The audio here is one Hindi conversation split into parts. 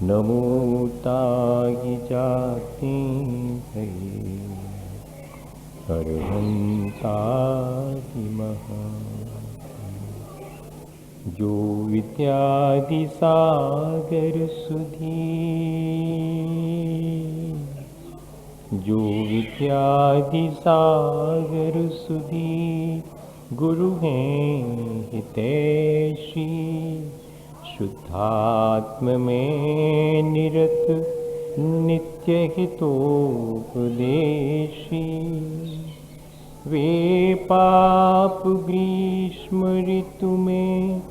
नमो ताहि जाति भये अर्हन्ताति महा जो विद्यादि सागर सुधी जो विद्यादि सागर सुधी गुरु हैं हितैषी शुद्धात्म में निरत नित्य हितोपदेशी वे पाप ग्रीष्म ऋतु में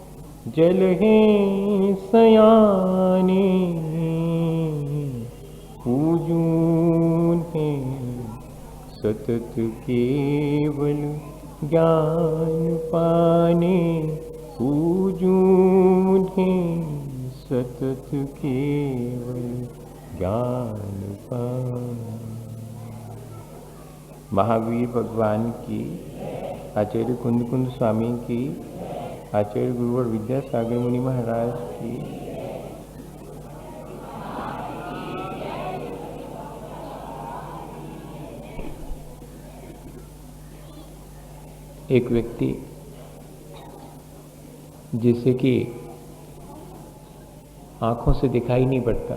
जल हैं सयाने पूजून हैं सतत केवल ज्ञान पाने पूजून हैं सतत केवल ज्ञान पाने। महावीर भगवान की, आचार्य कुंद कुंद स्वामी की, आचार्य गुरुवर विद्यासागर मुनि महाराज की। एक व्यक्ति जिसे कि आंखों से दिखाई नहीं पड़ता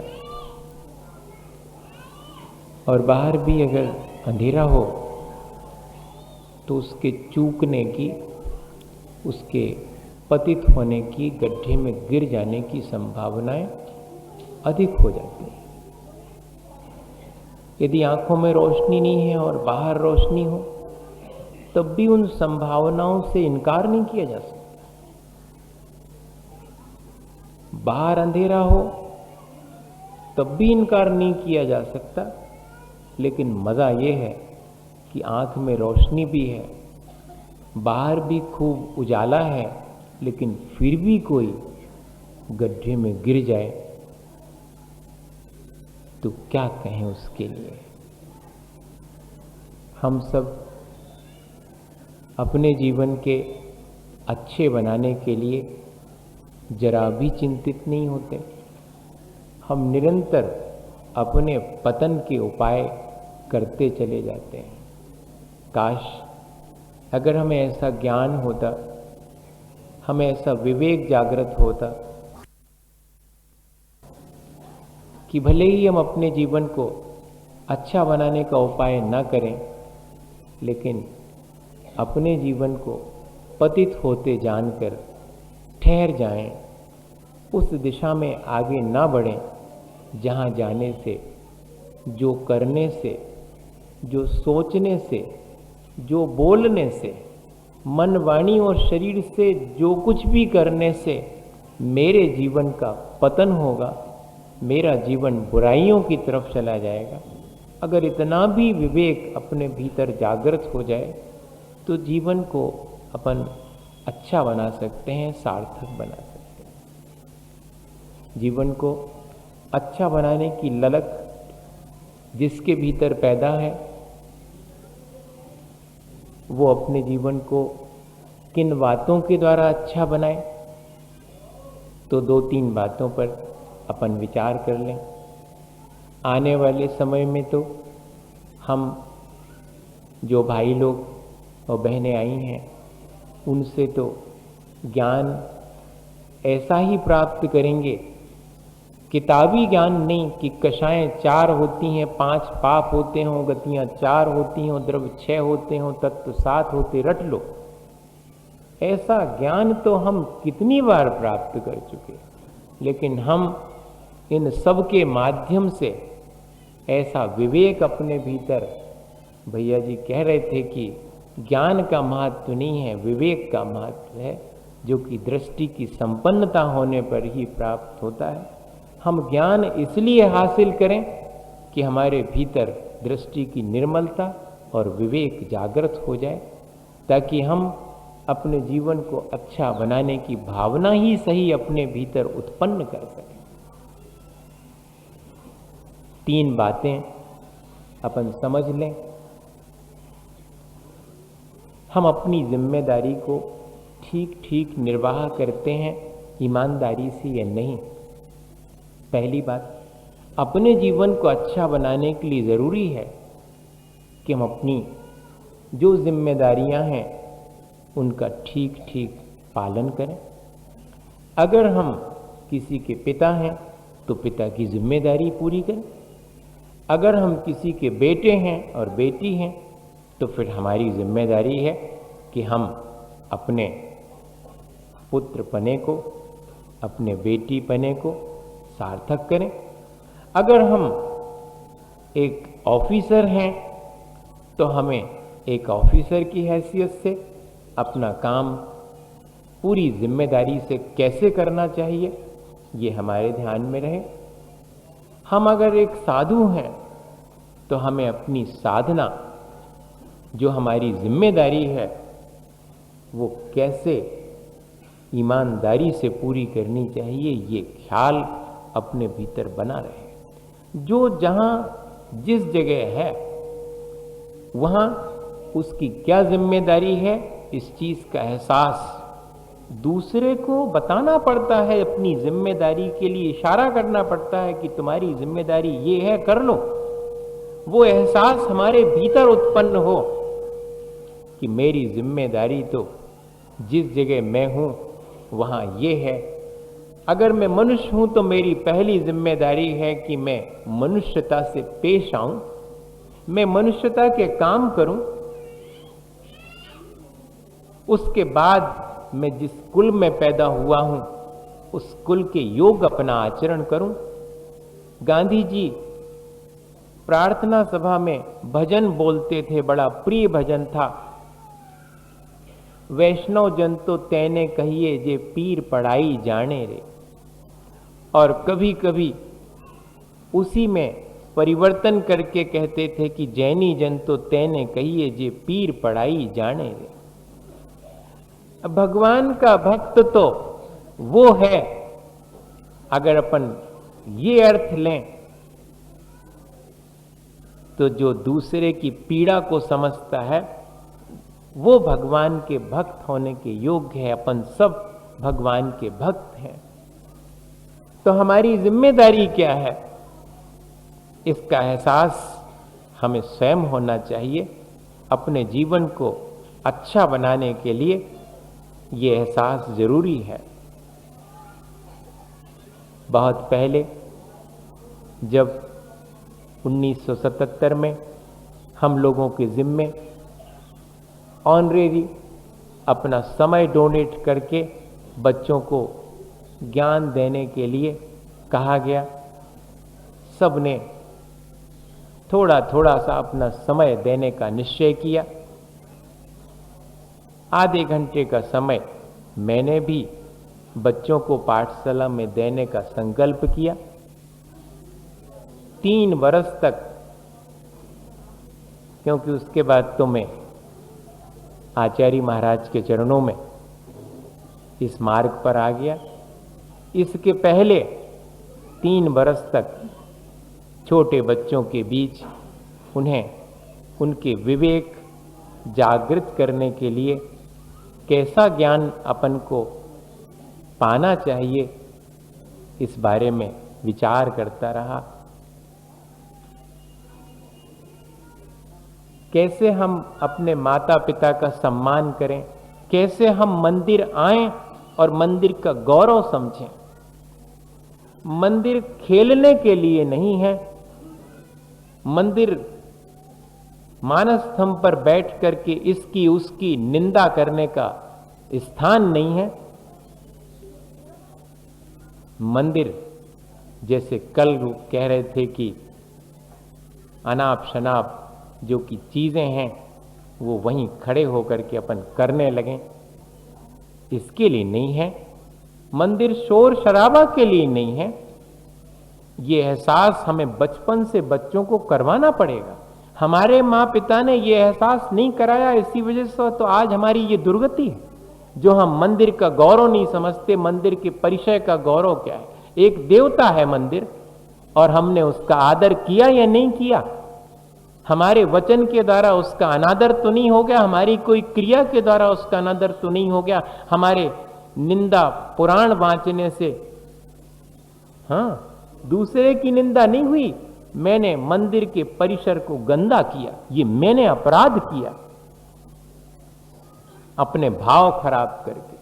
और बाहर भी अगर अंधेरा हो तो उसके चूकने की, उसके पतित होने की, गड्ढे में गिर जाने की संभावनाएं अधिक हो जाती हैं। यदि आंखों में रोशनी नहीं है और बाहर रोशनी हो तब भी उन संभावनाओं से इनकार नहीं किया जा सकता। बाहर अंधेरा हो तब भी इनकार नहीं किया जा सकता, लेकिन मजा यह है कि आंख में रोशनी भी है, बाहर भी खूब उजाला है, लेकिन फिर भी कोई गड्ढे में गिर जाए तो क्या कहें उसके लिए। हम सब अपने जीवन के अच्छे बनाने के लिए जरा भी चिंतित नहीं होते। हम निरंतर अपने पतन के उपाय करते चले जाते हैं। काश अगर हमें ऐसा ज्ञान होता, हमें ऐसा विवेक जागृत होता कि भले ही हम अपने जीवन को अच्छा बनाने का उपाय न करें, लेकिन अपने जीवन को पतित होते जानकर ठहर जाएं, उस दिशा में आगे ना बढ़ें जहां जाने से, जो करने से, जो सोचने से, जो बोलने से, मन वाणी और शरीर से जो कुछ भी करने से मेरे जीवन का पतन होगा, मेरा जीवन बुराइयों की तरफ चला जाएगा। अगर इतना भी विवेक अपने भीतर जागृत हो जाए तो जीवन को अपन अच्छा बना सकते हैं, सार्थक बना सकते हैं। जीवन को अच्छा बनाने की ललक जिसके भीतर पैदा है, वो अपने जीवन को किन बातों के द्वारा अच्छा बनाए, तो 2-3 बातों पर अपन विचार कर लें। आने वाले समय में तो हम जो भाई लोग और बहनें आई हैं उनसे तो ज्ञान ऐसा ही प्राप्त करेंगे, किताबी ज्ञान नहीं कि कषाएं 4 होती हैं, 5 पाप होते हों, गतियां 4 होती हों, द्रव्य 6 होते हों, तत्व 7 होते, रट लो। ऐसा ज्ञान तो हम कितनी बार प्राप्त कर चुके, लेकिन हम इन सब के माध्यम से ऐसा विवेक अपने भीतर, भैया जी कह रहे थे कि ज्ञान का महत्व नहीं है, विवेक का महत्व है, जो कि दृष्टि की संपन्नता होने पर ही प्राप्त होता है। हम ज्ञान इसलिए हासिल करें कि हमारे भीतर दृष्टि की निर्मलता और विवेक जागृत हो जाए, ताकि हम अपने जीवन को अच्छा बनाने की भावना ही सही अपने भीतर उत्पन्न कर सकें। 3 बातें अपन समझ लें। हम अपनी जिम्मेदारी को ठीक ठीक निर्वाह करते हैं ईमानदारी से या नहीं। पहली बात, अपने जीवन को अच्छा बनाने के लिए ज़रूरी है कि हम अपनी जो जिम्मेदारियां हैं उनका ठीक ठीक पालन करें। अगर हम किसी के पिता हैं तो पिता की जिम्मेदारी पूरी करें। अगर हम किसी के बेटे हैं और बेटी हैं तो फिर हमारी जिम्मेदारी है कि हम अपने पुत्र पने को, अपने बेटी पने को सार्थक करें। अगर हम एक ऑफिसर हैं तो हमें एक ऑफिसर की हैसियत से अपना काम पूरी जिम्मेदारी से कैसे करना चाहिए ये हमारे ध्यान में रहे। हम अगर एक साधु हैं तो हमें अपनी साधना जो हमारी जिम्मेदारी है वो कैसे ईमानदारी से पूरी करनी चाहिए ये ख्याल अपने भीतर बना रहे। जो जहाँ जिस जगह है वहाँ उसकी क्या जिम्मेदारी है इस चीज़ का एहसास दूसरे को बताना पड़ता है। अपनी जिम्मेदारी के लिए इशारा करना पड़ता है कि तुम्हारी जिम्मेदारी ये है, कर लो। वो एहसास हमारे भीतर उत्पन्न हो कि मेरी जिम्मेदारी तो जिस जगह मैं हूँ वहाँ ये है। अगर मैं मनुष्य हूँ तो मेरी पहली जिम्मेदारी है कि मैं मनुष्यता से पेश आऊँ, मैं मनुष्यता के काम करूँ। उसके बाद मैं जिस कुल में पैदा हुआ हूँ उस कुल के योग अपना आचरण करूँ। गांधी जी प्रार्थना सभा में भजन बोलते थे, बड़ा प्रिय भजन था, वैष्णव जन तो तैने कहिए जे पीर पढ़ाई जाने रे। और कभी कभी उसी में परिवर्तन करके कहते थे कि जैनी जन तो तैने कहिए जे पीर पढ़ाई जाने रे। भगवान का भक्त तो वो है, अगर अपन ये अर्थ लें तो जो दूसरे की पीड़ा को समझता है वो भगवान के भक्त होने के योग्य है। अपन सब भगवान के भक्त हैं। तो हमारी जिम्मेदारी क्या है इसका एहसास हमें स्वयं होना चाहिए। अपने जीवन को अच्छा बनाने के लिए ये एहसास जरूरी है। बहुत पहले जब 1977 में हम लोगों के जिम्मे ऑनरेरी अपना समय डोनेट करके बच्चों को ज्ञान देने के लिए कहा गया, सब ने थोड़ा थोड़ा सा अपना समय देने का निश्चय किया। आधे घंटे का समय मैंने भी बच्चों को पाठशाला में देने का संकल्प किया। 3 वर्ष तक, क्योंकि उसके बाद तो मैं आचार्य महाराज के चरणों में इस मार्ग पर आ गया। इसके पहले 3 वर्ष तक छोटे बच्चों के बीच उन्हें उनके विवेक जागृत करने के लिए कैसा ज्ञान अपन को पाना चाहिए इस बारे में विचार करता रहा। कैसे हम अपने माता पिता का सम्मान करें, कैसे हम मंदिर आएं और मंदिर का गौरव समझें। मंदिर खेलने के लिए नहीं है, मंदिर मानस्तंभ पर बैठ करके इसकी उसकी निंदा करने का स्थान नहीं है। मंदिर जैसे कल कह रहे थे कि अनाप शनाप जो कि चीजें हैं वो वहीं खड़े होकर के अपन करने लगें, इसके लिए नहीं है। मंदिर शोर शराबा के लिए नहीं है। ये एहसास हमें बचपन से बच्चों को करवाना पड़ेगा। हमारे माँ पिता ने ये एहसास नहीं कराया, इसी वजह से तो आज हमारी ये दुर्गति है। जो हम मंदिर का गौरव नहीं समझते, मंदिर के परिचय का गौरव क्या है। एक देवता है मंदिर, और हमने उसका आदर किया या नहीं किया। हमारे वचन के द्वारा उसका अनादर तो नहीं हो गया, हमारी कोई क्रिया के द्वारा उसका अनादर तो नहीं हो गया। हमारे निंदा पुराण वांचने से, हाँ, दूसरे की निंदा नहीं हुई, मैंने मंदिर के परिसर को गंदा किया, ये मैंने अपराध किया अपने भाव खराब करके।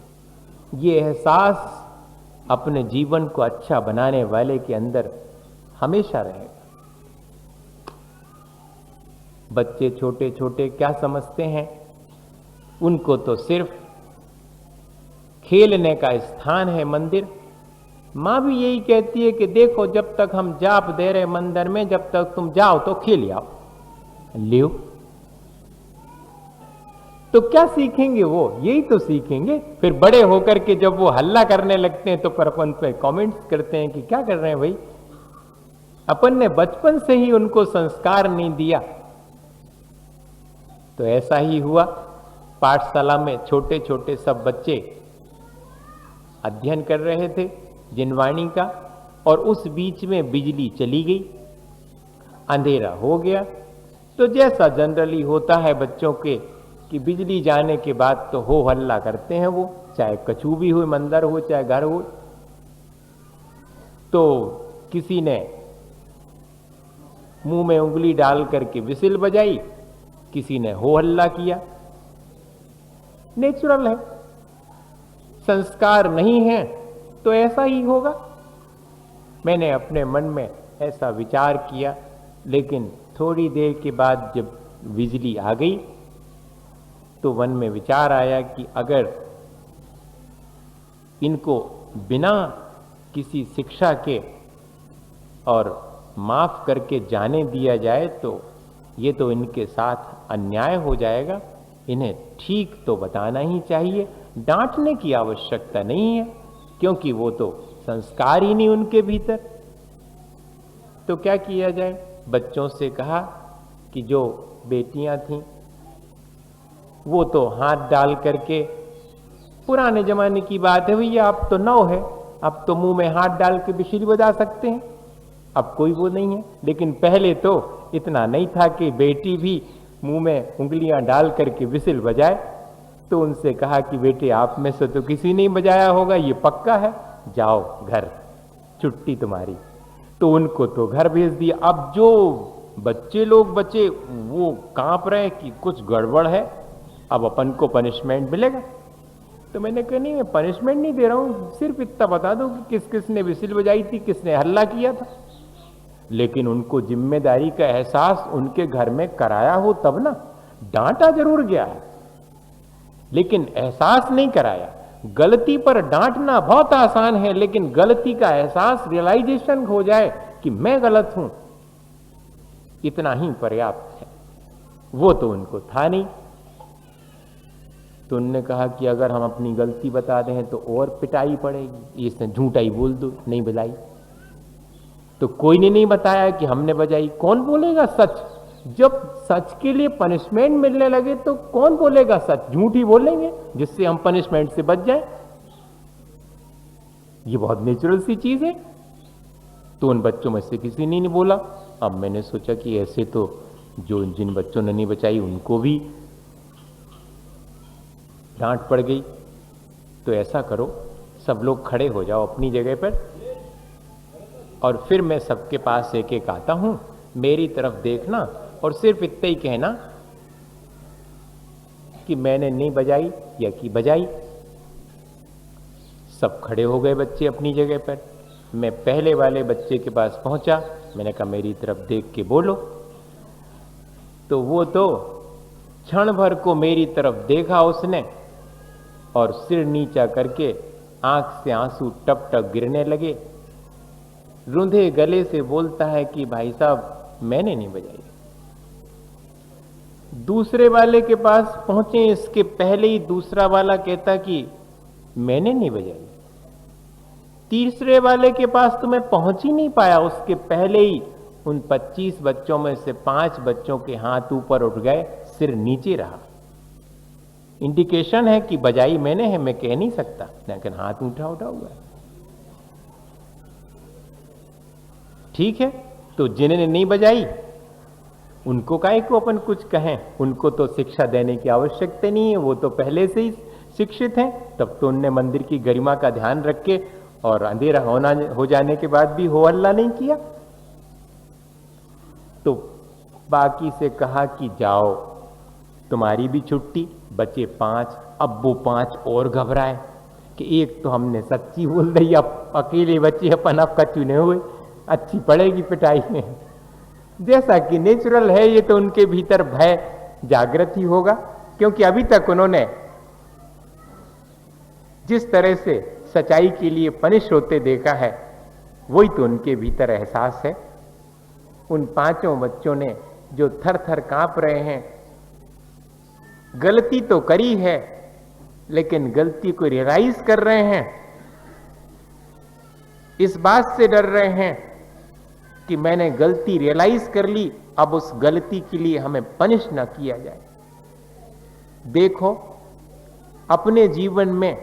ये एहसास अपने जीवन को अच्छा बनाने वाले के अंदर हमेशा रहेगा। बच्चे छोटे छोटे क्या समझते हैं, उनको तो सिर्फ खेलने का स्थान है मंदिर। मां भी यही कहती है कि देखो जब तक हम जाप दे रहे मंदिर में, जब तक तुम जाओ तो खेल आओ। लियो तो क्या सीखेंगे वो, यही तो सीखेंगे। फिर बड़े होकर के जब वो हल्ला करने लगते हैं तो पर अपन पे कमेंट्स करते हैं कि क्या कर रहे हैं भाई, अपन ने बचपन से ही उनको संस्कार नहीं दिया। तो ऐसा ही हुआ, पाठशाला में छोटे छोटे सब बच्चे अध्ययन कर रहे थे जिनवाणी का, और उस बीच में बिजली चली गई, अंधेरा हो गया। तो जैसा जनरली होता है बच्चों के कि बिजली जाने के बाद तो हो हल्ला करते हैं वो, चाहे कछू भी हो, मंदिर हो चाहे घर हो। तो किसी ने मुंह में उंगली डाल करके विसिल बजाई, किसी ने हो हल्ला किया। नेचुरल है, संस्कार नहीं है तो ऐसा ही होगा। मैंने अपने मन में ऐसा विचार किया, लेकिन थोड़ी देर के बाद जब बिजली आ गई तो मन में विचार आया कि अगर इनको बिना किसी शिक्षा के और माफ करके जाने दिया जाए तो ये तो इनके साथ अन्याय हो जाएगा। इन्हें ठीक तो बताना ही चाहिए, डांटने की आवश्यकता नहीं है, क्योंकि वो तो संस्कार ही नहीं उनके भीतर। तो क्या किया जाए, बच्चों से कहा कि जो बेटियां थीं वो तो हाथ डाल करके, पुराने जमाने की बात है भैया, अब तो 9 है, अब तो मुंह में हाथ डाल के बिजली बजा सकते हैं, अब कोई वो नहीं है। लेकिन पहले तो इतना नहीं था कि बेटी भी मुंह में उंगलियां डाल करके विसिल बजाए। तो उनसे कहा कि बेटे आप में से तो किसी ने बजाया होगा, ये पक्का है, जाओ घर, छुट्टी तुम्हारी। तो उनको तो घर भेज दिया। अब जो बच्चे लोग बचे वो कांप रहे कि कुछ गड़बड़ है, अब अपन को पनिशमेंट मिलेगा। तो मैंने कहा नहीं, मैं पनिशमेंट नहीं दे रहा हूं, सिर्फ इतना बता दो कि किस किस ने विसिल बजाई थी, किसने हल्ला किया था। लेकिन उनको जिम्मेदारी का एहसास उनके घर में कराया हो तब ना। डांटा जरूर गया है लेकिन एहसास नहीं कराया। गलती पर डांटना बहुत आसान है, लेकिन गलती का एहसास, रियलाइजेशन हो जाए कि मैं गलत हूं, इतना ही पर्याप्त है। वो तो उनको था नहीं। तो उन्होंने कहा कि अगर हम अपनी गलती बता दें तो और पिटाई पड़ेगी, इसने झूठा ही बोल दो, नहीं बजाई। तो कोई ने नहीं बताया कि हमने बजाई। कौन बोलेगा सच? जब सच के लिए पनिशमेंट मिलने लगे तो कौन बोलेगा सच? झूठ ही बोलेंगे जिससे हम पनिशमेंट से बच जाए। ये बहुत नेचुरल सी चीज है। तो उन बच्चों में से किसी ने नहीं बोला। अब मैंने सोचा कि ऐसे तो जो जिन बच्चों ने नहीं बचाई उनको भी डांट पड़ गई। तो ऐसा करो, सब लोग खड़े हो जाओ अपनी जगह पर, और फिर मैं सबके पास एक एक आता हूं, मेरी तरफ देखना और सिर्फ इतना ही कहना कि मैंने नहीं बजाई या कि बजाई। सब खड़े हो गए बच्चे अपनी जगह पर। मैं पहले वाले बच्चे के पास पहुंचा, मैंने कहा मेरी तरफ देख के बोलो। तो वो तो क्षण भर को मेरी तरफ देखा उसने, और सिर नीचा करके आंख से आंसू टप टप गिरने लगे। रूंधे गले से बोलता है कि भाई साहब मैंने नहीं बजाई। दूसरे वाले के पास पहुंचे, इसके पहले ही दूसरा वाला कहता कि मैंने नहीं बजाई। तीसरे वाले के पास तो मैं पहुंच ही नहीं पाया, उसके पहले ही उन 25 बच्चों में से 5 बच्चों के हाथ ऊपर उठ गए, सिर नीचे रहा। इंडिकेशन है कि बजाई मैंने है, मैं कह नहीं सकता, लेकिन हाथ उठा हुआ है। ठीक है, तो जिन्होंने नहीं बजाई उनको काहे को अपन कुछ कहें, उनको तो शिक्षा देने की आवश्यकता नहीं है, वो तो पहले से ही शिक्षित हैं। तब तो उनने मंदिर की गरिमा का ध्यान रख के और अंधेरा हो जाने के बाद भी हो हल्ला नहीं किया। तो बाकी से कहा कि जाओ, तुम्हारी भी छुट्टी, बचे 5। अब वो 5 और घबराए कि एक तो हमने सच्ची बोल दी, अब अकेले बच्चे अपन आपका चुने हुए, अच्छी पड़ेगी पिटाई में। जैसा कि नेचुरल है, ये तो उनके भीतर भय जागृत ही होगा, क्योंकि अभी तक उन्होंने जिस तरह से सच्चाई के लिए पनिश होते देखा है, वही तो उनके भीतर एहसास है। उन 5 बच्चों ने जो थर थर कांप रहे हैं, गलती तो करी है लेकिन गलती को रियलाइज कर रहे हैं, इस बात से डर रहे हैं कि मैंने गलती रियलाइज कर ली, अब उस गलती के लिए हमें पनिश ना किया जाए। देखो, अपने जीवन में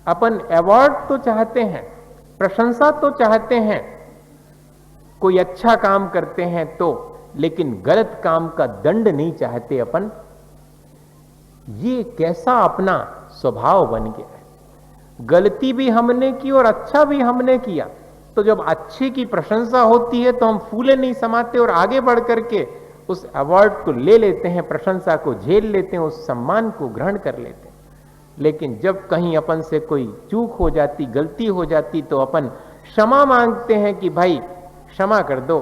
अपन अवार्ड तो चाहते हैं, प्रशंसा तो चाहते हैं, कोई अच्छा काम करते हैं तो, लेकिन गलत काम का दंड नहीं चाहते अपन। ये कैसा अपना स्वभाव बन गया है। गलती भी हमने की और अच्छा भी हमने किया, तो जब अच्छे की प्रशंसा होती है तो हम फूले नहीं समाते और आगे बढ़ करके उस अवार्ड को ले लेते हैं, प्रशंसा को झेल लेते हैं, उस सम्मान को ग्रहण कर लेते हैं। लेकिन जब कहीं अपन से कोई चूक हो जाती, गलती हो जाती, तो अपन क्षमा मांगते हैं कि भाई क्षमा कर दो,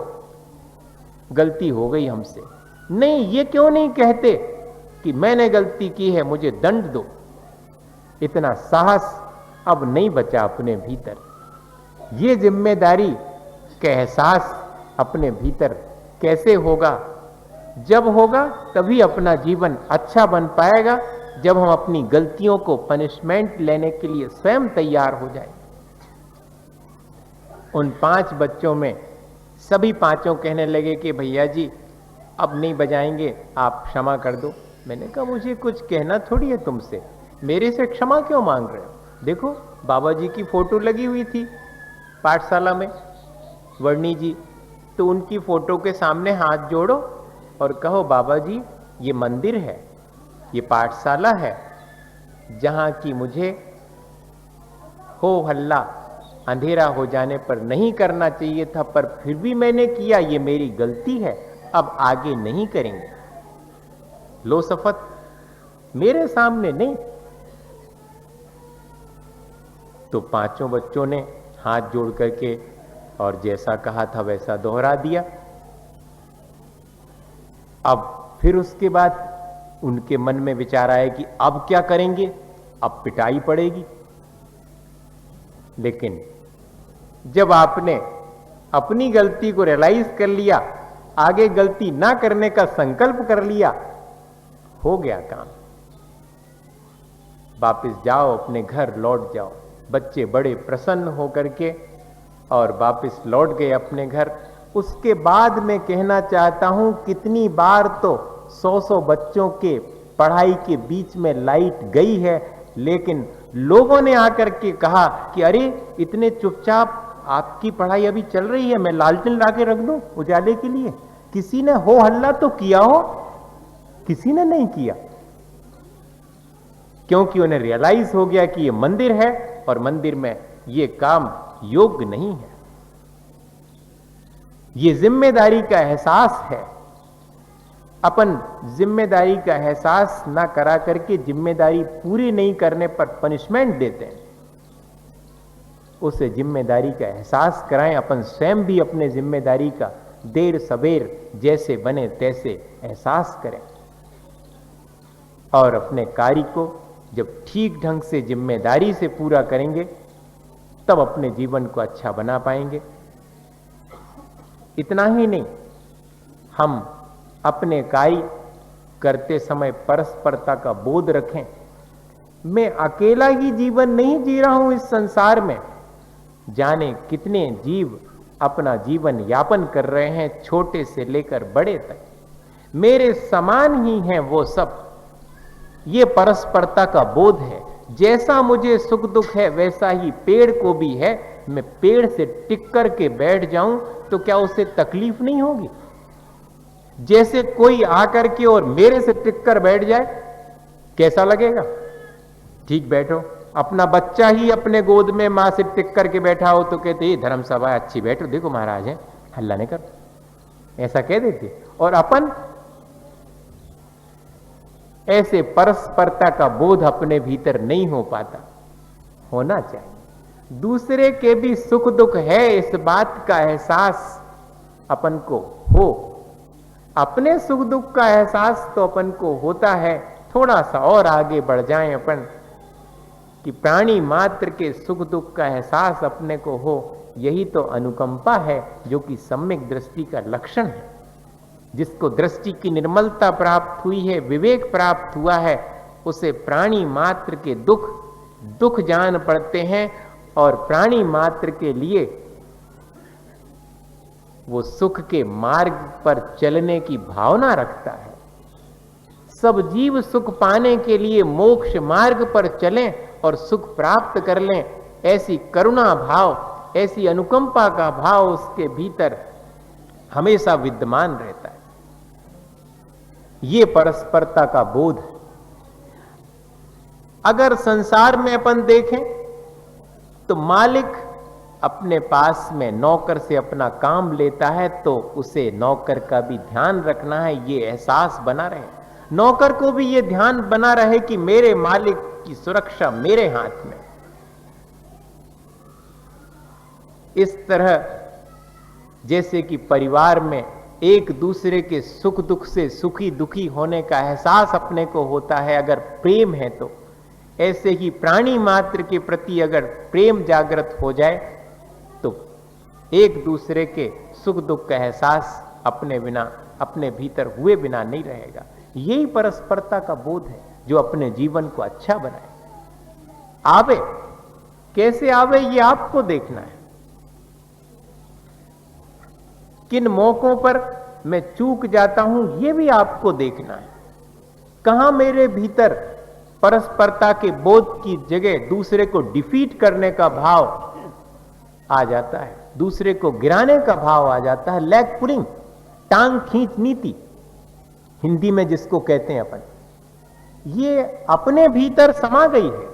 गलती हो गई हमसे। नहीं, ये क्यों नहीं कहते कि मैंने गलती की है, मुझे दंड दो। इतना साहस अब नहीं बचा अपने भीतर। ये जिम्मेदारी का एहसास अपने भीतर कैसे होगा? जब होगा तभी अपना जीवन अच्छा बन पाएगा, जब हम अपनी गलतियों को पनिशमेंट लेने के लिए स्वयं तैयार हो जाए। उन 5 बच्चों में सभी 5 कहने लगे कि भैया जी अब नहीं बजाएंगे, आप क्षमा कर दो। मैंने कहा मुझे कुछ कहना थोड़ी है तुमसे, मेरे से क्षमा क्यों मांग रहे हो? देखो, बाबा जी की फोटो लगी हुई थी पाठशाला में, वर्णी जी, तो उनकी फोटो के सामने हाथ जोड़ो और कहो बाबा जी ये मंदिर है, ये पाठशाला है, जहां की मुझे हो हल्ला अंधेरा हो जाने पर नहीं करना चाहिए था, पर फिर भी मैंने किया, ये मेरी गलती है, अब आगे नहीं करेंगे। लो शपथ, मेरे सामने नहीं। तो 5 बच्चों ने हाथ जोड़ करके और जैसा कहा था वैसा दोहरा दिया। अब फिर उसके बाद उनके मन में विचार आया कि अब क्या करेंगे, अब पिटाई पड़ेगी। लेकिन जब आपने अपनी गलती को रियलाइज कर लिया, आगे गलती ना करने का संकल्प कर लिया, हो गया काम। वापस जाओ, अपने घर लौट जाओ। बच्चे बड़े प्रसन्न होकर के और वापस लौट गए अपने घर। उसके बाद मैं कहना चाहता हूं, कितनी बार तो 100 बच्चों के पढ़ाई के बीच में लाइट गई है, लेकिन लोगों ने आकर के कहा कि अरे इतने चुपचाप आपकी पढ़ाई अभी चल रही है, मैं लालटेन ला के रख दूं उजाले के लिए। किसी ने हो हल्ला तो किया हो? किसी ने नहीं किया, क्योंकि उन्हें रियलाइज हो गया कि ये मंदिर है और मंदिर में ये काम योग्य नहीं है। ये जिम्मेदारी का एहसास है। अपन जिम्मेदारी का एहसास ना करा करके जिम्मेदारी पूरी नहीं करने पर पनिशमेंट देते हैं। उसे जिम्मेदारी का एहसास कराएं। अपन स्वयं भी अपने जिम्मेदारी का देर सवेर जैसे बने तैसे एहसास करें और अपने कार्य को जब ठीक ढंग से जिम्मेदारी से पूरा करेंगे, तब अपने जीवन को अच्छा बना पाएंगे। इतना ही नहीं, हम अपने कार्य करते समय परस्परता का बोध रखें। मैं अकेला ही जीवन नहीं जी रहा हूं इस संसार में, जाने कितने जीव अपना जीवन यापन कर रहे हैं, छोटे से लेकर बड़े तक। मेरे समान ही हैं वो सब। ये परस्परता का बोध है। जैसा मुझे सुख दुख है वैसा ही पेड़ को भी है। मैं पेड़ से टिक कर के बैठ जाऊं तो क्या उसे तकलीफ नहीं होगी? जैसे कोई आकर के और मेरे से टिक कर बैठ जाए, कैसा लगेगा? ठीक बैठो अपना बच्चा ही अपने गोद में मां से टिक करके बैठा हो तो कहते ये धर्म सभा है, अच्छी बैठो, देखो महाराज है, हल्ला नहीं कर, ऐसा कह देते। और अपन ऐसे परस्परता का बोध अपने भीतर नहीं हो पाता, होना चाहिए। दूसरे के भी सुख दुख है इस बात का एहसास अपन को हो, अपने सुख दुख का एहसास तो अपन को होता है। थोड़ा सा और आगे बढ़ जाएं अपन कि प्राणी मात्र के सुख दुख का एहसास अपने को हो, यही तो अनुकंपा है जो कि सम्यक दृष्टि का लक्षण है। जिसको दृष्टि की निर्मलता प्राप्त हुई है, विवेक प्राप्त हुआ है, उसे प्राणी मात्र के दुख दुख जान पड़ते हैं और प्राणी मात्र के लिए वो सुख के मार्ग पर चलने की भावना रखता है। सब जीव सुख पाने के लिए मोक्ष मार्ग पर चलें और सुख प्राप्त कर लें, ऐसी करुणा भाव, ऐसी अनुकंपा का भाव उसके भीतर हमेशा विद्यमान रहता है। ये परस्परता का बोध है। अगर संसार में अपन देखें तो मालिक अपने पास में नौकर से अपना काम लेता है तो उसे नौकर का भी ध्यान रखना है, ये एहसास बना रहे। नौकर को भी ये ध्यान बना रहे कि मेरे मालिक की सुरक्षा मेरे हाथ में। इस तरह जैसे कि परिवार में एक दूसरे के सुख दुख से सुखी दुखी होने का एहसास अपने को होता है अगर प्रेम है तो, ऐसे ही प्राणी मात्र के प्रति अगर प्रेम जागृत हो जाए तो एक दूसरे के सुख दुख का एहसास अपने बिना, अपने भीतर हुए बिना नहीं रहेगा। यही परस्परता का बोध है जो अपने जीवन को अच्छा बनाए। आवे कैसे आवे ये आपको देखना है। किन मौकों पर मैं चूक जाता हूं ये भी आपको देखना है। कहां मेरे भीतर परस्परता के बोध की जगह दूसरे को डिफीट करने का भाव आ जाता है, दूसरे को गिराने का भाव आ जाता है। लेग पुलिंग, टांग खींच नीति हिंदी में जिसको कहते हैं अपन, ये अपने भीतर समा गई है।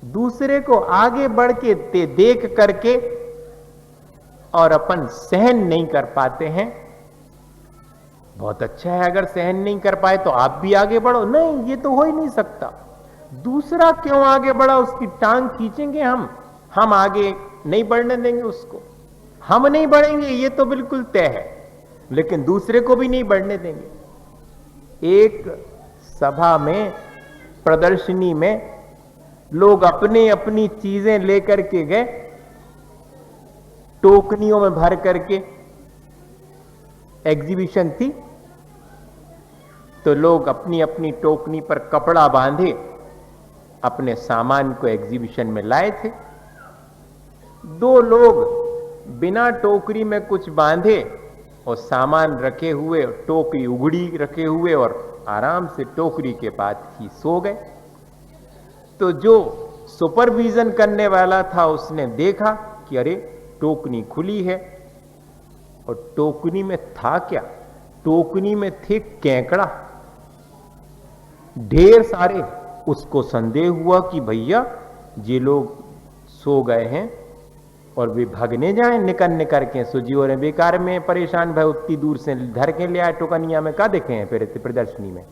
दूसरे को आगे बढ़ के देख करके और अपन सहन नहीं कर पाते हैं। बहुत अच्छा है अगर सहन नहीं कर पाए तो आप भी आगे बढ़ो, नहीं ये तो हो ही नहीं सकता। दूसरा क्यों आगे बढ़ा उसकी टांग खींचेंगे हम आगे नहीं बढ़ने देंगे उसको। हम नहीं बढ़ेंगे ये तो बिल्कुल तय है, लेकिन दूसरे को भी नहीं बढ़ने देंगे। एक सभा में, प्रदर्शनी में लोग अपनी अपनी चीजें लेकर के गए, टोकनियों में भर करके एग्जीबिशन थी, तो लोग अपनी अपनी टोकनी पर कपड़ा बांधे अपने सामान को एग्जीबिशन में लाए थे। दो लोग बिना टोकरी में कुछ बांधे और सामान रखे हुए, टोकरी उगड़ी रखे हुए और आराम से टोकरी के पास ही सो गए। तो जो सुपरविजन करने वाला था उसने देखा कि अरे टोकनी खुली है, और टोकनी में था क्या? टोकनी में थे केकड़ा ढेर सारे। उसको संदेह हुआ कि भैया ये लोग सो गए हैं और वे भागने जाएं निकल के। सुजियो ने बेकार में परेशान भाई उतनी दूर से धर के ले आए टोकनिया में, का देखे हैं फिर प्रदर्शनी में।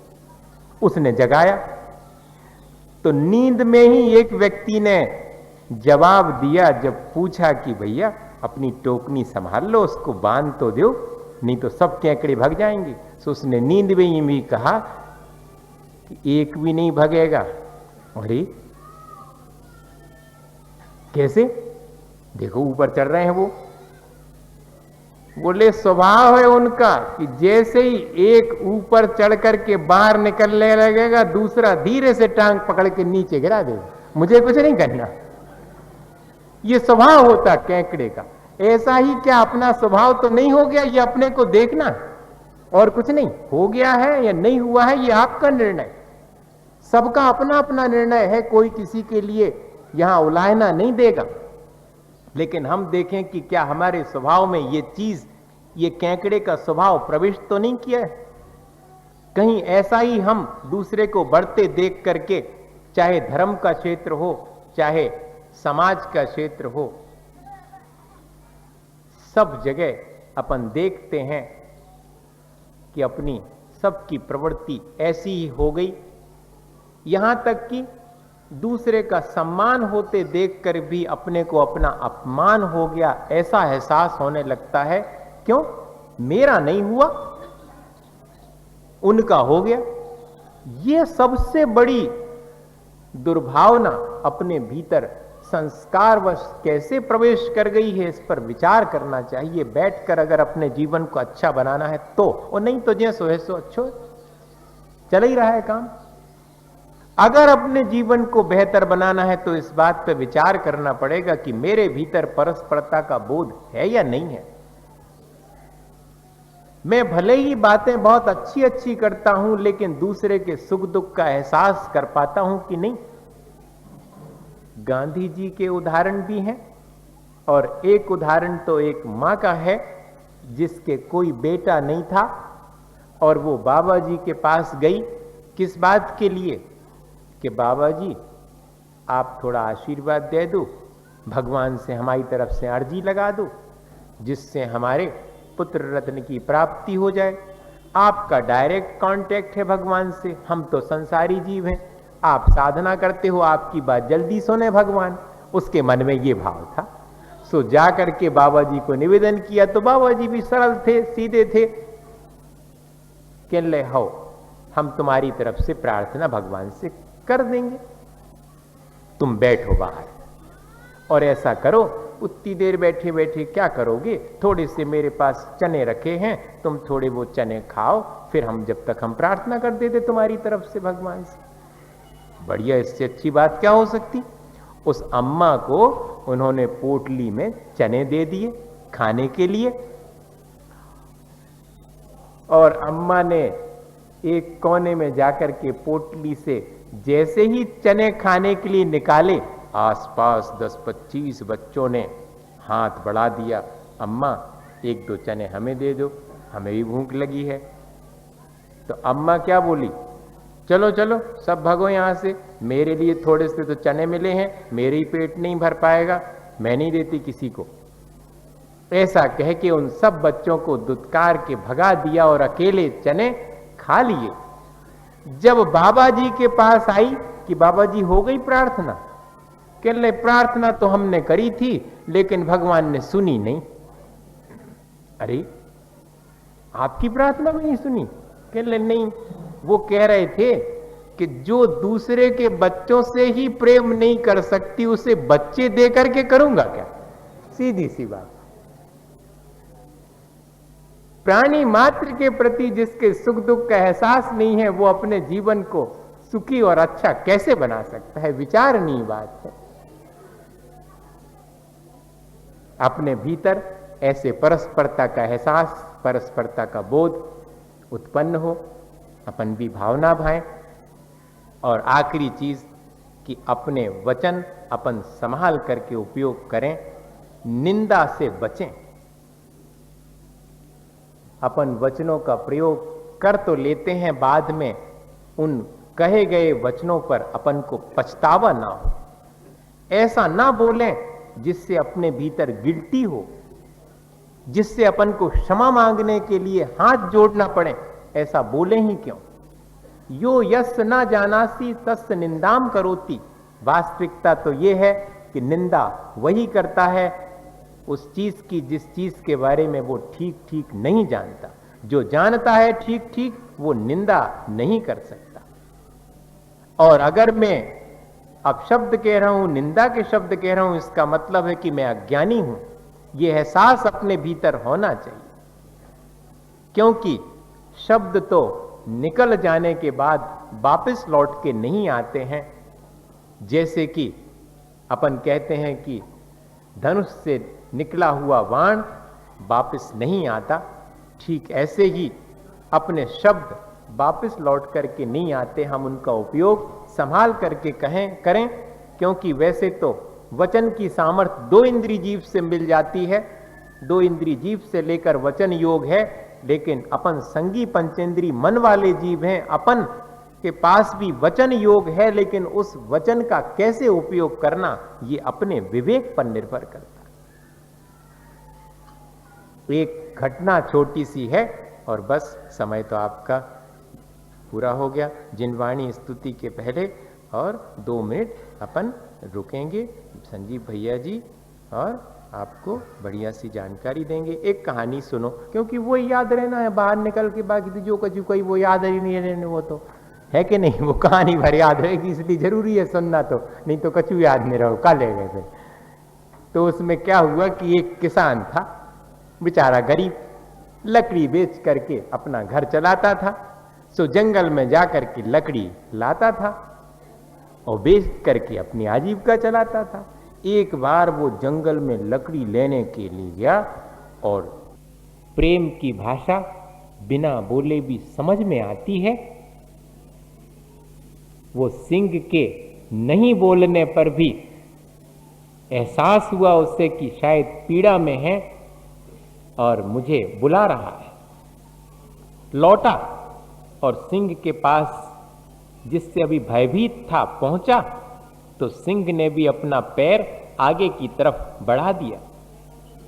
उसने जगाया तो नींद में ही एक व्यक्ति ने जवाब दिया, जब पूछा कि भैया अपनी टोकनी संभाल लो, उसको बांध तो दो, नहीं तो सब केकड़े भाग जाएंगे। तो उसने नींद में ही भी कहा कि एक भी नहीं भागेगा। अरे कैसे? देखो ऊपर चढ़ रहे हैं वो। बोले स्वभाव है उनका कि जैसे ही एक ऊपर चढ़ करके बाहर निकलने लगेगा, दूसरा धीरे से टांग पकड़ के नीचे गिरा देगा। मुझे कुछ नहीं करना। ये स्वभाव होता केकड़े का। ऐसा ही क्या अपना स्वभाव तो नहीं हो गया? ये अपने को देखना और कुछ नहीं। हो गया है या नहीं हुआ है ये आपका निर्णय, सबका अपना अपना निर्णय है। कोई किसी के लिए यहां उलाहना नहीं देगा। लेकिन हम देखें कि क्या हमारे स्वभाव में ये चीज, ये केकड़े का स्वभाव प्रविष्ट तो नहीं किया है? कहीं ऐसा ही हम दूसरे को बढ़ते देख करके चाहे धर्म का क्षेत्र हो, चाहे समाज का क्षेत्र हो, सब जगह अपन देखते हैं कि अपनी सबकी प्रवृत्ति ऐसी ही हो गई, यहां तक कि दूसरे का सम्मान होते देखकर भी अपने को अपना अपमान हो गया ऐसा एहसास होने लगता है। क्यों? मेरा नहीं हुआ, उनका हो गया। यह सबसे बड़ी दुर्भावना अपने भीतर संस्कारवश कैसे प्रवेश कर गई है, इस पर विचार करना चाहिए बैठकर। अगर अपने जीवन को अच्छा बनाना है तो, और नहीं तो जैसो है सो अच्छो, चल ही रहा है काम। अगर अपने जीवन को बेहतर बनाना है तो इस बात पर विचार करना पड़ेगा कि मेरे भीतर परस्परता का बोध है या नहीं है। मैं भले ही बातें बहुत अच्छी अच्छी करता हूं, लेकिन दूसरे के सुख दुख का एहसास कर पाता हूं कि नहीं। गांधी जी के उदाहरण भी हैं, और एक उदाहरण तो एक मां का है जिसके कोई बेटा नहीं था, और वो बाबा जी के पास गई किस बात के लिए कि बाबा जी आप थोड़ा आशीर्वाद दे दो, भगवान से हमारी तरफ से अर्जी लगा दो जिससे हमारे पुत्र रत्न की प्राप्ति हो जाए। आपका डायरेक्ट कांटेक्ट है भगवान से, हम तो संसारी जीव हैं, आप साधना करते हो, आपकी बात जल्दी सुने भगवान। उसके मन में ये भाव था। सो जाकर के बाबा जी को निवेदन किया तो बाबा जी भी सरल थे, सीधे थे, कह ले हो हम तुम्हारी तरफ से प्रार्थना भगवान से कर देंगे, तुम बैठो बाहर और ऐसा करो। उतनी देर बैठे बैठे क्या करोगे, थोड़े से मेरे पास चने रखे हैं, तुम थोड़े वो चने खाओ, फिर हम जब तक हम प्रार्थना कर देते तुम्हारी तरफ से भगवान से। बढ़िया, इससे अच्छी बात क्या हो सकती। उस अम्मा को उन्होंने पोटली में चने दे दिए खाने के लिए, और अम्मा ने एक कोने में जाकर के पोटली से जैसे ही चने खाने के लिए निकाले, आसपास 10-25 बच्चों ने हाथ बढ़ा दिया, अम्मा 1-2 चने हमें दे दो, हमें भी भूख लगी है। तो अम्मा क्या बोली, चलो चलो सब भागो यहां से, मेरे लिए थोड़े से तो चने मिले हैं, मेरे ही पेट नहीं भर पाएगा, मैं नहीं देती किसी को। ऐसा कह के उन सब बच्चों को दुत्कार के भगा दिया और अकेले चने खा लिए। जब बाबा जी के पास आई कि बाबा जी हो गई प्रार्थना, कह ले प्रार्थना तो हमने करी थी लेकिन भगवान ने सुनी नहीं। अरे आपकी प्रार्थना भी नहीं सुनी? कह ले नहीं, वो कह रहे थे कि जो दूसरे के बच्चों से ही प्रेम नहीं कर सकती उसे बच्चे दे करके करूंगा क्या? सीधी सी बात। प्राणी मात्र के प्रति जिसके सुख दुख का एहसास नहीं है, वो अपने जीवन को सुखी और अच्छा कैसे बना सकता है? विचारणीय बात है। अपने भीतर ऐसे परस्परता का एहसास, परस्परता का बोध उत्पन्न हो, अपन भी भावना भाएं। और आखिरी चीज कि अपने वचन अपन संभाल करके उपयोग करें, निंदा से बचें। अपन वचनों का प्रयोग कर तो लेते हैं, बाद में उन कहे गए वचनों पर अपन को पछतावा ना हो। ऐसा ना बोलें जिससे अपने भीतर गिल्टी हो, जिससे अपन को क्षमा मांगने के लिए हाथ जोड़ना पड़े। ऐसा बोले ही क्यों? यो यस ना जानासी तस्य निंदाम करोति। वास्तविकता तो यह है कि निंदा वही करता है उस चीज की जिस चीज के बारे में वो ठीक ठीक नहीं जानता। जो जानता है ठीक ठीक, वो निंदा नहीं कर सकता। और अगर मैं अब शब्द कह रहा हूं, निंदा के शब्द कह रहा हूं, इसका मतलब है कि मैं अज्ञानी हूं। यह एहसास अपने भीतर होना चाहिए, क्योंकि शब्द तो निकल जाने के बाद वापस लौट के नहीं आते हैं। जैसे कि अपन कहते हैं कि धनुष से निकला हुआ बाण वापस नहीं आता, ठीक ऐसे ही अपने शब्द वापस लौट करके नहीं आते। हम उनका उपयोग संभाल करके करें, क्योंकि वैसे तो वचन की सामर्थ्य 2 इंद्रिय जीव से मिल जाती है, 2 इंद्रिय जीव से लेकर वचन योग है। लेकिन अपन संगी पंचेंद्री मन वाले जीव हैं। अपन के पास भी वचन योग है, लेकिन उस वचन का कैसे उपयोग करना ये अपने विवेक पर निर्भर करता है। एक घटना छोटी सी है और बस समय तो आपका पूरा हो गया। जिनवाणी स्तुति के पहले और 2 मिनट अपन रुकेंगे। संजीव भैया जी और आपको बढ़िया सी जानकारी देंगे। एक कहानी सुनो, क्योंकि वो याद रहना है, बाहर निकल के बाकी तो जो कछु कही वो याद ही नहीं रहने, वो तो है कि नहीं, वो कहानी भर याद रहेगी, इसलिए जरूरी है सुनना, तो नहीं तो कछु याद नहीं रहो, का ले गए फिर। तो उसमें क्या हुआ कि एक किसान था, बेचारा गरीब, लकड़ी बेच करके अपना घर चलाता था। सो जंगल में जाकर के लकड़ी लाता था और बेच करके अपनी आजीविका चलाता था। एक बार वो जंगल में लकड़ी लेने के लिए गया और प्रेम की भाषा बिना बोले भी समझ में आती है। वो सिंह के नहीं बोलने पर भी एहसास हुआ उससे कि शायद पीड़ा में है और मुझे बुला रहा है। लौटा और सिंह के पास, जिससे अभी भयभीत था, पहुंचा तो सिंह ने भी अपना पैर आगे की तरफ बढ़ा दिया।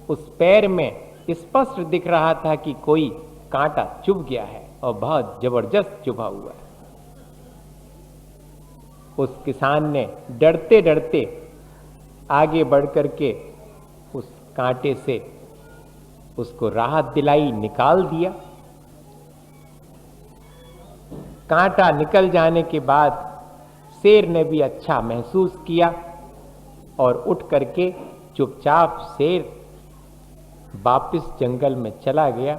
उस पैर में स्पष्ट दिख रहा था कि कोई कांटा चुभ गया है और बहुत जबरदस्त चुभा हुआ है। उस किसान ने डरते डरते आगे बढ़ करके उस कांटे से उसको राहत दिलाई, निकाल दिया। कांटा निकल जाने के बाद शेर ने भी अच्छा महसूस किया और उठ करके चुपचाप शेर वापस जंगल में चला गया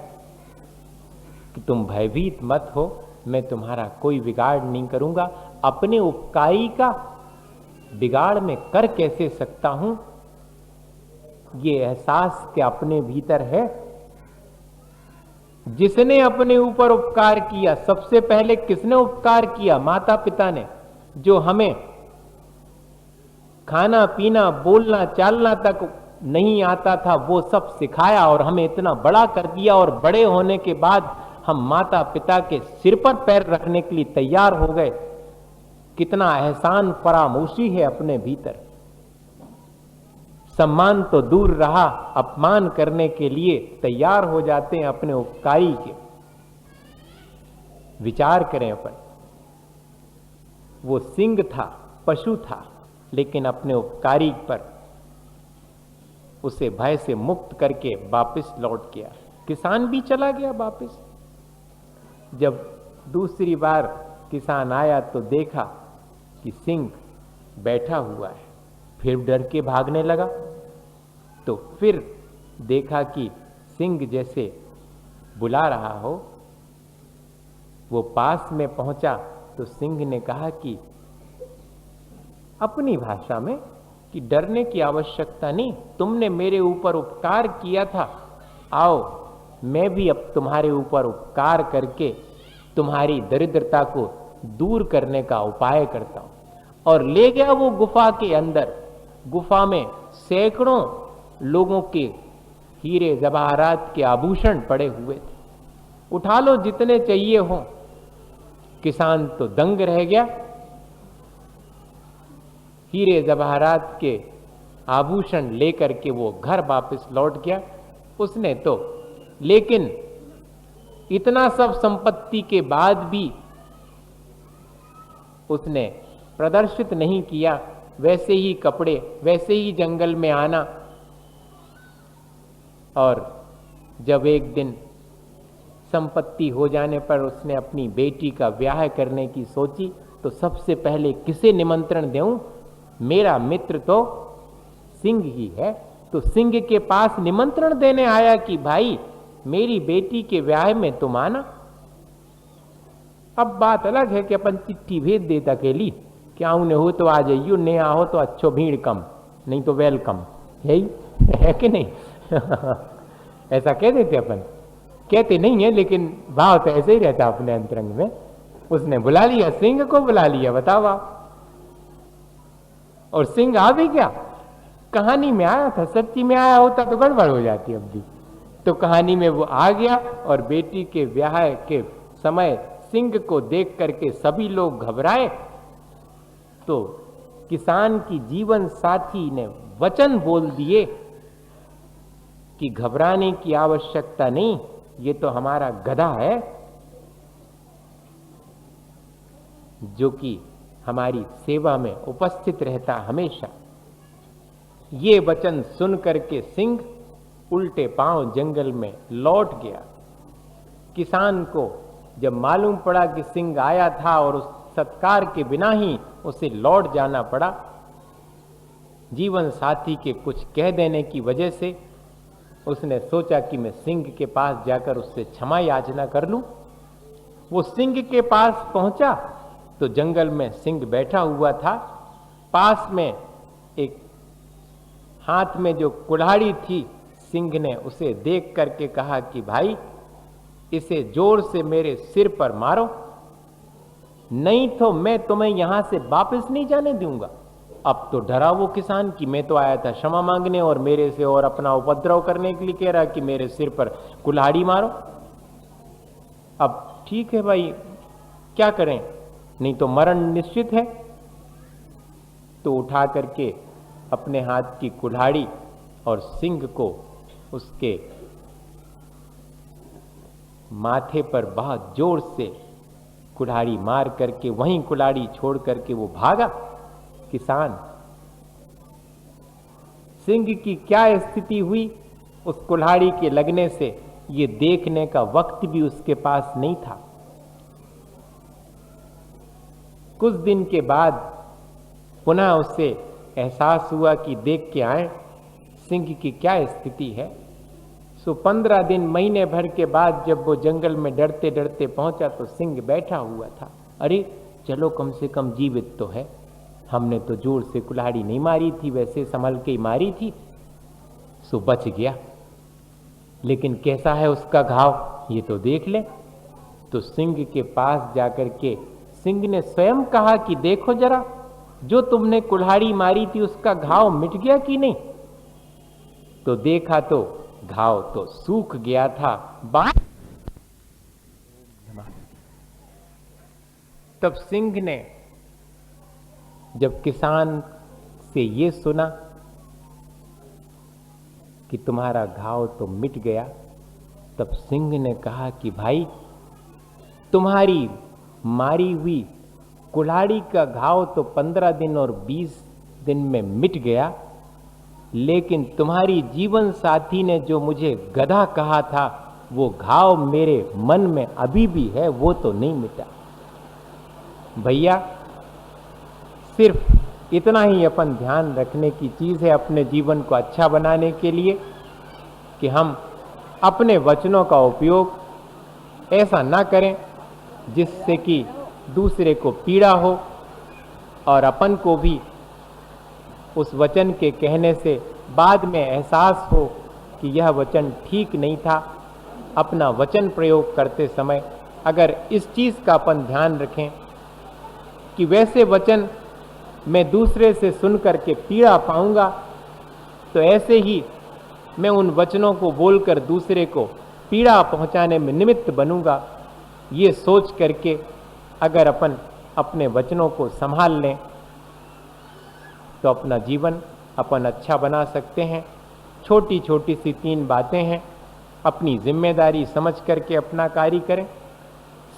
कि तुम भयभीत मत हो, मैं तुम्हारा कोई बिगाड़ नहीं करूंगा। अपने उपकारी का बिगाड़ में कर कैसे सकता हूं, ये एहसास के अपने भीतर है। जिसने अपने ऊपर उपकार किया, सबसे पहले किसने उपकार किया? माता पिता ने, जो हमें खाना पीना बोलना चालना तक नहीं आता था वो सब सिखाया और हमें इतना बड़ा कर दिया। और बड़े होने के बाद हम माता पिता के सिर पर पैर रखने के लिए तैयार हो गए। कितना एहसान फरामोशी है अपने भीतर। सम्मान तो दूर रहा, अपमान करने के लिए तैयार हो जाते हैं अपने उपकारी के। विचार करें अपन, वो सिंह था, पशु था, लेकिन अपने उपकारी पर उसे भय से मुक्त करके वापस लौट गया। किसान भी चला गया वापस। जब दूसरी बार किसान आया तो देखा कि सिंह बैठा हुआ है, फिर डर के भागने लगा। तो फिर देखा कि सिंह जैसे बुला रहा हो। वो पास में पहुंचा तो सिंह ने कहा कि अपनी भाषा में कि डरने की आवश्यकता नहीं, तुमने मेरे ऊपर उपकार किया था, आओ मैं भी अब तुम्हारे ऊपर उपकार करके तुम्हारी दरिद्रता को दूर करने का उपाय करता हूं। और ले गया वो गुफा के अंदर। गुफा में सैकड़ों लोगों के हीरे जवाहरात के आभूषण पड़े हुए थे। उठा लो जितने चाहिए हो। किसान तो दंग रह गया। हीरे जवाहरात के आभूषण लेकर के वो घर वापस लौट गया। उसने तो, लेकिन इतना सब संपत्ति के बाद भी उसने प्रदर्शित नहीं किया। वैसे ही कपड़े, वैसे ही जंगल में आना। और जब एक दिन संपत्ति हो जाने पर उसने अपनी बेटी का ब्याह करने की सोची, तो सबसे पहले किसे निमंत्रण दूं? मेरा मित्र तो सिंह ही है। तो सिंह के पास निमंत्रण देने आया कि भाई मेरी बेटी के ब्याह में तुम आना। अब बात अलग है कि अपन चिट्ठी भेज देता अकेली, क्या उन्हें हो तो आ जाइयो, नहीं आओ तो अच्छो भीड़ कम, नहीं तो वेलकम, यही है कि नहीं? ऐसा कह देते अपन, कहते नहीं है लेकिन भाव तो ऐसे ही रहता अपने अंतरंग में। उसने बुला लिया, सिंह को बुला लिया, बताओ आप। और सिंह आ भी क्या? कहानी में आया था, सच्ची में आया होता तो गड़बड़ हो जाती अब भी। तो कहानी में वो आ गया और बेटी के ब्याह के समय सिंह को देख करके सभी लोग घबराए, तो किसान की जीवन साथी ने वचन बोल दिए कि घबराने की आवश्यकता नहीं, ये तो हमारा गधा है जो कि हमारी सेवा में उपस्थित रहता हमेशा। ये वचन सुन करके सिंह उल्टे पांव जंगल में लौट गया। किसान को जब मालूम पड़ा कि सिंह आया था और उस सत्कार के बिना ही उसे लौट जाना पड़ा, जीवन साथी के कुछ कह देने की वजह से उसने सोचा कि मैं सिंह के पास जाकर उससे क्षमा याचना कर लूं। वो सिंह के पास पहुंचा तो जंगल में सिंह बैठा हुआ था। पास में एक हाथ में जो कुल्हाड़ी थी, सिंह ने उसे देख करके कहा कि भाई, इसे जोर से मेरे सिर पर मारो, नहीं तो मैं तुम्हें यहां से वापस नहीं जाने दूंगा। अब तो डरा वो किसान कि मैं तो आया था क्षमा मांगने और मेरे से और अपना उपद्रव करने के लिए कह रहा कि मेरे सिर पर कुल्हाड़ी मारो। अब ठीक है भाई, क्या करें, नहीं तो मरण निश्चित है। तो उठा करके अपने हाथ की कुल्हाड़ी और सिंह को उसके माथे पर बहुत जोर से कुल्हाड़ी मार करके वहीं कुल्हाड़ी छोड़ करके वो भागा। किसान, सिंह की क्या स्थिति हुई उस कुल्हाड़ी के लगने से, ये देखने का वक्त भी उसके पास नहीं था। कुछ दिन के बाद पुनः उसे एहसास हुआ कि देख के आए सिंह की क्या स्थिति है। सो 15 दिन महीने भर के बाद जब वो जंगल में डरते डरते पहुंचा तो सिंह बैठा हुआ था। अरे चलो, कम से कम जीवित तो है, हमने तो जोर से कुल्हाड़ी नहीं मारी थी, वैसे संभल के ही मारी थी, सो बच गया। लेकिन कैसा है उसका घाव, ये तो देख ले। तो सिंह के पास जाकर के सिंह ने स्वयं कहा कि देखो जरा, जो तुमने कुल्हाड़ी मारी थी उसका घाव मिट गया कि नहीं। तो देखा तो घाव तो सूख गया था। तब सिंह ने जब किसान से ये सुना कि तुम्हारा घाव तो मिट गया, तब सिंह ने कहा कि भाई, तुम्हारी मारी हुई कुल्हाड़ी का घाव तो 15 दिन और 20 दिन में मिट गया, लेकिन तुम्हारी जीवन साथी ने जो मुझे गधा कहा था, वो घाव मेरे मन में अभी भी है, वो तो नहीं मिटा। भैया, सिर्फ इतना ही अपन ध्यान रखने की चीज है अपने जीवन को अच्छा बनाने के लिए कि हम अपने वचनों का उपयोग ऐसा ना करें जिससे कि दूसरे को पीड़ा हो और अपन को भी उस वचन के कहने से बाद में एहसास हो कि यह वचन ठीक नहीं था। अपना वचन प्रयोग करते समय अगर इस चीज का अपन ध्यान रखें कि वैसे वचन मैं दूसरे से सुन करके पीड़ा पाऊंगा, तो ऐसे ही मैं उन वचनों को बोलकर दूसरे को पीड़ा पहुंचाने में निमित्त बनूंगा। ये सोच करके अगर अपन अपने वचनों को संभाल लें तो अपना जीवन अपन अच्छा बना सकते हैं। छोटी छोटी सी 3 बातें हैं, अपनी जिम्मेदारी समझ करके अपना कार्य करें।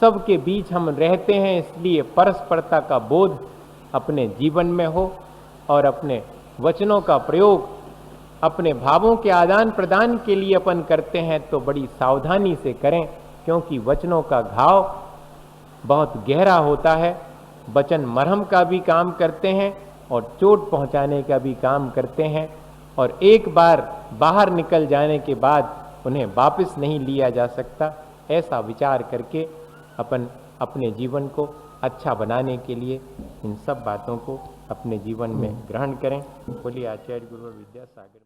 सबके बीच हम रहते हैं, इसलिए परस्परता का बोध अपने जीवन में हो और अपने वचनों का प्रयोग अपने भावों के आदान प्रदान के लिए अपन करते हैं तो बड़ी सावधानी से करें, क्योंकि वचनों का घाव बहुत गहरा होता है। वचन मरहम का भी काम करते हैं और चोट पहुंचाने का भी काम करते हैं, और एक बार बाहर निकल जाने के बाद उन्हें वापस नहीं लिया जा सकता। ऐसा विचार करके अपन अपने जीवन को अच्छा बनाने के लिए इन सब बातों को अपने जीवन में ग्रहण करें। बोलिए आचार्य गुरु विद्यासागर।